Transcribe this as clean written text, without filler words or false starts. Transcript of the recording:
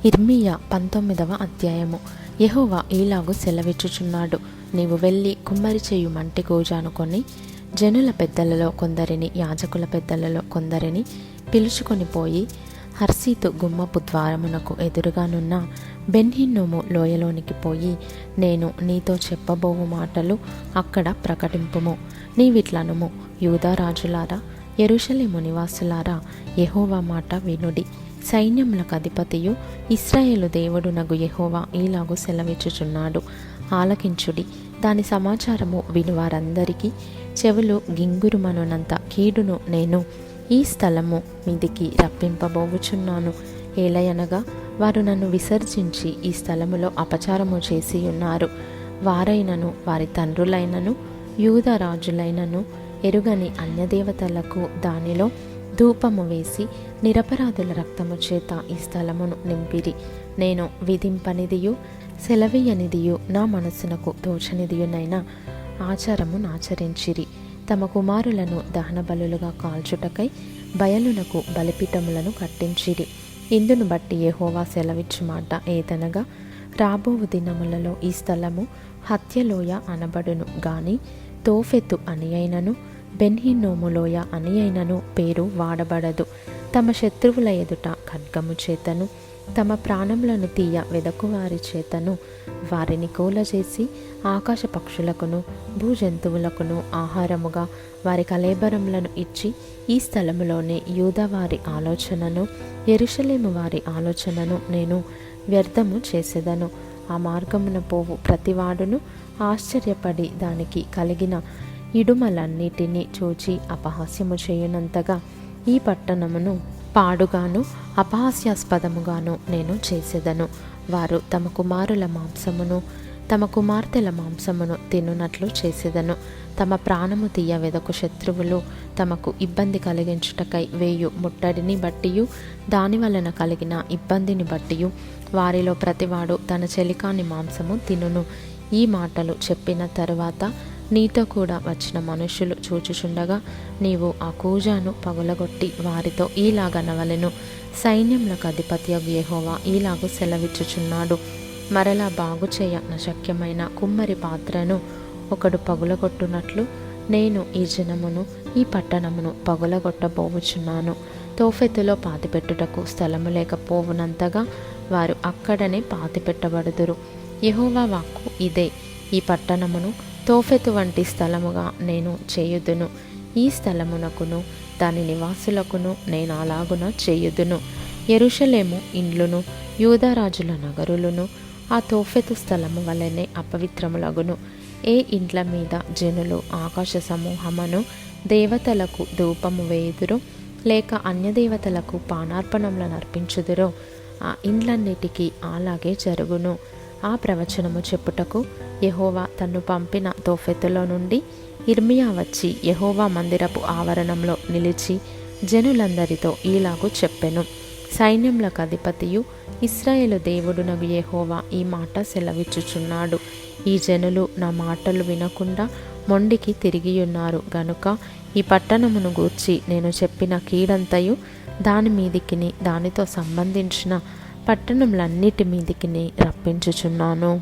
ఇర్మీయా 19వ అధ్యాయము. యెహోవా ఈలాగు సెలవిచ్చుచున్నాడు, నీవు వెళ్ళి కుమ్మరి చేయు మంటి గోజానుకొని జనుల పెద్దలలో కొందరిని, యాజకుల పెద్దలలో కొందరిని పిలుచుకొని పోయి హర్సీతు గుమ్మపు ద్వారమునకు ఎదురుగానున్న బెన్హిన్నోము లోయలోనికి పోయి నేను నీతో చెప్పబోవు మాటలు అక్కడ ప్రకటింపుము. నీవిట్లనుము, యూదా రాజులారా, యెరూషలేము నివాసులారా, యెహోవా మాట వినుడి. సైన్యములకు అధిపతియు ఇశ్రాయేలు దేవుడునగు యెహోవా ఈలాగు సెలవిచ్చుచున్నాడు, ఆలకించుడి. దాని సమాచారము వినువారందరికీ చెవులు గింగురుమనునంత కీడును నేను ఈ స్థలము మీదికి రప్పింపబోవుచున్నాను. ఏలయనగా వారు నన్ను విసర్జించి ఈ స్థలములో అపచారము చేసి ఉన్నారు. వారైనను వారి తండ్రులైనను యూదా రాజులైనను ఎరుగని అన్యదేవతలకు దానిలో ధూపము వేసి నిరపరాధుల రక్తము చేత ఈ స్థలమును నింపిరి. నేను విధింపనిదియు సెలవీయనిదియు నా మనస్సునకు తోచనిదియునైన ఆచారమును ఆచరించిరి. తమ కుమారులను దహన బలులుగా కాల్చుటకై బయలునకు బలిపీఠములను కట్టించిరి. ఇందును బట్టి యెహోవా సెలవిచ్చు మాట ఏదనగా, రాబోవు దినములలో ఈ స్థలము హత్యలోయ అనబడును గాని తోఫెతు అని అయినను బెన్హిన్నోము లోయ అని అయినను పేరు వాడబడదు. తమ శత్రువుల ఎదుట ఖడ్గము చేతను తమ ప్రాణములను తీయ వెదకువారి చేతను వారిని కూలచేసి ఆకాశ పక్షులకును భూజంతువులకును ఆహారముగా వారి కళేబరములను ఇచ్చి ఈ స్థలములోనే యూదా వారి ఆలోచనను యెరూషలేము వారి ఆలోచనను నేను వ్యర్థము చేసేదను. ఆ మార్గమున పోవు ప్రతివాడును ఆశ్చర్యపడి దానికి కలిగిన ఇడుమలన్నిటినీ చూచి అపహాస్యము చేయునంతగా ఈ పట్టణమును పాడుగాను అపహాస్యాస్పదముగాను నేను చేసేదను. వారు తమ కుమారుల మాంసమును తమ కుమార్తెల మాంసమును తినునట్లు చేసేదను. తమ ప్రాణము తీయ వెదకు శత్రువులు తమకు ఇబ్బంది కలిగించుటకై వేయు ముట్టడిని బట్టియు దాని వలన కలిగిన ఇబ్బందిని బట్టియు వారిలో ప్రతివాడు తన చెలికాని మాంసము తినును. ఈ మాటలు చెప్పిన తరువాత నీతో కూడా వచ్చిన మనుషులు చూచుచుండగా నీవు ఆ కూజాను పగులగొట్టి వారితో ఈలాగనవలెను, సైన్యములకు అధిపతియగు యెహోవా ఈలాగు సెలవిచ్చుచున్నాడు, మరలా బాగు చేయ నశక్యమైన కుమ్మరి పాత్రను ఒకడు పగులగొట్టునట్లు నేను ఈ జనమును ఈ పట్టణమును పగులగొట్టబోవుచున్నాను. తోఫెతులో పాతిపెట్టుటకు స్థలము లేకపోవునంతగా వారు అక్కడనే పాతిపెట్టబడుదురు. యెహోవా వాక్కు ఇదే, ఈ పట్టణమును తోఫెతు వంటి స్థలముగా నేను చేయుదును. ఈ స్థలమునకును దాని నివాసులకును నేను అలాగున చేయుదును. యెరూషలేము ఇండ్లును యూదారాజుల నగరులను ఆ తోఫెతు స్థలము వలెనే అపవిత్రములగును. ఏ ఇండ్ల మీద జనులు ఆకాశ సమూహమును దేవతలకు ధూపము వేయుదురో లేక అన్యదేవతలకు పానార్పణములను అర్పించుదురో ఆ ఇండ్లన్నిటికీ అలాగే జరుగును. ఆ ప్రవచనము చెప్పుటకు యెహోవా తన్ను పంపిన తోఫెతులో నుండి ఇర్మీయా వచ్చి యెహోవా మందిరపు ఆవరణంలో నిలిచి జనులందరితో ఈలాగు చెప్పెను, సైన్యములకు అధిపతియు ఇశ్రాయేలు దేవుడునగు యెహోవా ఈ మాట సెలవిచ్చుచున్నాడు, ఈ జనులు నా మాటలు వినకుండా మొండికి తిరిగియున్నారు గనుక ఈ పట్టణమును గూర్చి నేను చెప్పిన కీడంతయు దాని మీదికిని దానితో సంబంధించిన పట్టణములన్నిటి మీదికిని రప్పించుచున్నాను.